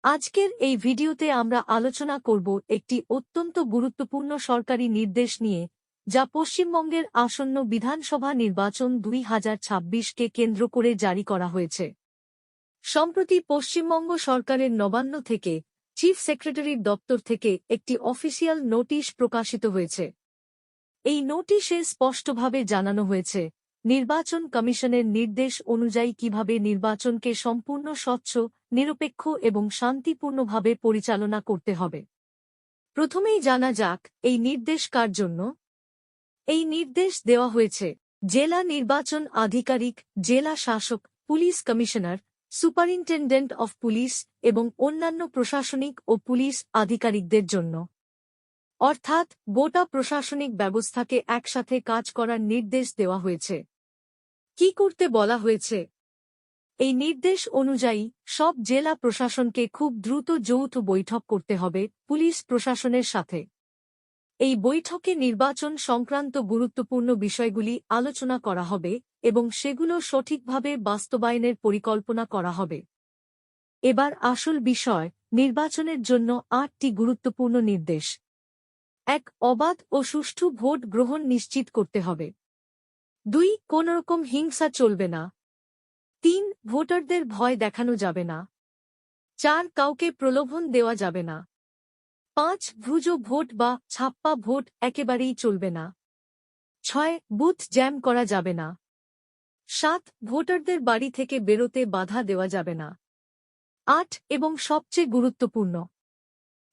আজকের এই ভিডিওতে আমরা আলোচনা করব একটি অত্যন্ত গুরুত্বপূর্ণ সরকারি নির্দেশ নিয়ে, যা পশ্চিমবঙ্গের আসন্ন বিধানসভা নির্বাচন 2026কে কেন্দ্র করে জারি করা হয়েছে। সম্প্রতি পশ্চিমবঙ্গ সরকারের নবান্ন থেকে চিফ সেক্রেটারির দপ্তর থেকে একটি অফিসিয়াল নোটিশ প্রকাশিত হয়েছে। এই নোটিশে স্পষ্টভাবে জানানো হয়েছে, নির্বাচন কমিশনের নির্দেশ অনুযায়ী কিভাবে নির্বাচনকে সম্পূর্ণ স্বচ্ছ, নিরপেক্ষ এবং শান্তিপূর্ণভাবে পরিচালনা করতে হবে। প্রথমেই জানা যাক, এই নির্দেশ কার জন্য। এই নির্দেশ দেওয়া হয়েছে জেলা নির্বাচন আধিকারিক, জেলা শাসক, police commissioner, superintendent of police এবং অন্যান্য প্রশাসনিক ও পুলিশ আধিকারিকদের জন্য। অর্থাৎ গোটা প্রশাসনিক ব্যবস্থাকে একসাথে কাজ করার নির্দেশ দেওয়া হয়েছে। কি করতে বলা হয়েছে? এই নির্দেশ অনুযায়ী সব জেলা প্রশাসনকে খুব দ্রুত যৌথ বৈঠক করতে হবে পুলিশ প্রশাসনের সাথে। এই বৈঠকে নির্বাচন সংক্রান্ত গুরুত্বপূর্ণ বিষয়গুলি আলোচনা করা হবে এবং সেগুলো সঠিকভাবে বাস্তবায়নের পরিকল্পনা করা হবে। এবার আসল বিষয়, নির্বাচনের জন্য 8টি গুরুত্বপূর্ণ নির্দেশ। 1. অবাধ ও সুষ্ঠু ভোট গ্রহণ নিশ্চিত করতে হবে। 2. কোনরকম হিংসা চলবে না। 3. ভোটারদের ভয় দেখানো যাবে না। 4. কাউকে প্রলোভন দেওয়া যাবে না। 5. ভুজো ভোট বা ছাপ্পা ভোট একেবারেই চলবে না। 6. বুথ জ্যাম করা যাবে না। 7. ভোটারদের বাড়ি থেকে বেরোতে বাধা দেওয়া যাবে না। 8. এবং সবচেয়ে গুরুত্বপূর্ণ,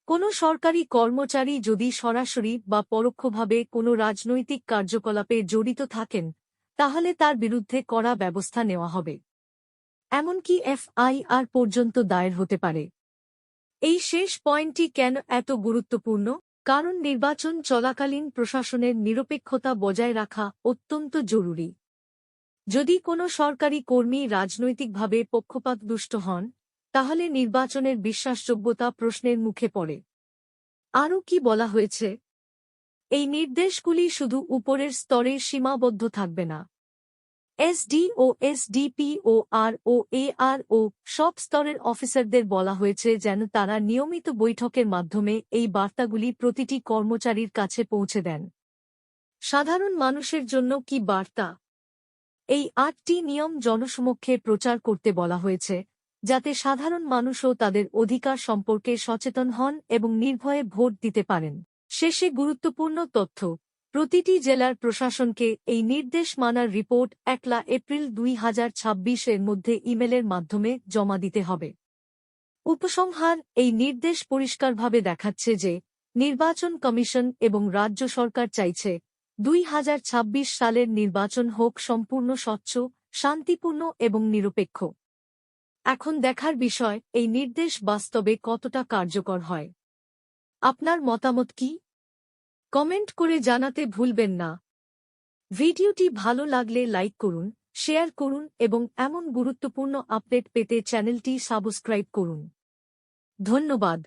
কোনো সরকারি কর্মচারী যদি সরাসরি বা পরোক্ষভাবে কোনো রাজনৈতিক কার্যকলাপে জড়িত থাকেন, তাহলে তার বিরুদ্ধে কড়া ব্যবস্থা নেওয়া হবে। এমনকি FIR পর্যন্ত দায়ের হতে পারে। এই শেষ পয়েন্টটি কেন এত গুরুত্বপূর্ণ? কারণ নির্বাচন চলাকালীন প্রশাসনের নিরপেক্ষতা বজায় রাখা অত্যন্ত জরুরি। যদি কোনো সরকারি কর্মী রাজনৈতিকভাবে পক্ষপাতদুষ্ট হন, তাহলে নির্বাচনের বিশ্বাসযোগ্যতা প্রশ্নের মুখে পড়ে। আরও কি বলা হয়েছে? এই নির্দেশগুলি শুধু উপরের স্তরে সীমাবদ্ধ থাকবে না। SDO, SDPO, RO, ARO সব স্তরের অফিসারদের বলা হয়েছে যেন তারা নিয়মিত বৈঠকের মাধ্যমে এই বার্তাগুলি প্রতিটি কর্মচারীর কাছে পৌঁছে দেন। সাধারণ মানুষের জন্য কি বার্তা? এই 8টি নিয়ম জনসমক্ষে প্রচার করতে বলা হয়েছে, যাতে সাধারণ মানুষও তাদের অধিকার সম্পর্কে সচেতন হন এবং নির্ভয়ে ভোট দিতে পারেন। শেষে গুরুত্বপূর্ণ তথ্য, প্রতিটি জেলার প্রশাসনকে এই নির্দেশ মানার রিপোর্ট 1 এপ্রিল 2026-এর মধ্যে ইমেলের মাধ্যমে জমা দিতে হবে। উপসংহার, এই নির্দেশ পরিষ্কারভাবে দেখাচ্ছে যে নির্বাচন কমিশন এবং রাজ্য সরকার চাইছে 2026 সালের নির্বাচন হোক সম্পূর্ণ স্বচ্ছ, শান্তিপূর্ণ এবং নিরপেক্ষ। এখন দেখার বিষয়, এই নির্দেশ বাস্তবে কতটা কার্যকর হয়। আপনার মতামত কি? কমেন্ট করে জানাতে ভুলবেন না। ভিডিওটি ভালো লাগলে লাইক করুন, শেয়ার করুন এবং এমন গুরুত্বপূর্ণ আপডেট পেতে চ্যানেলটি সাবস্ক্রাইব করুন। ধন্যবাদ।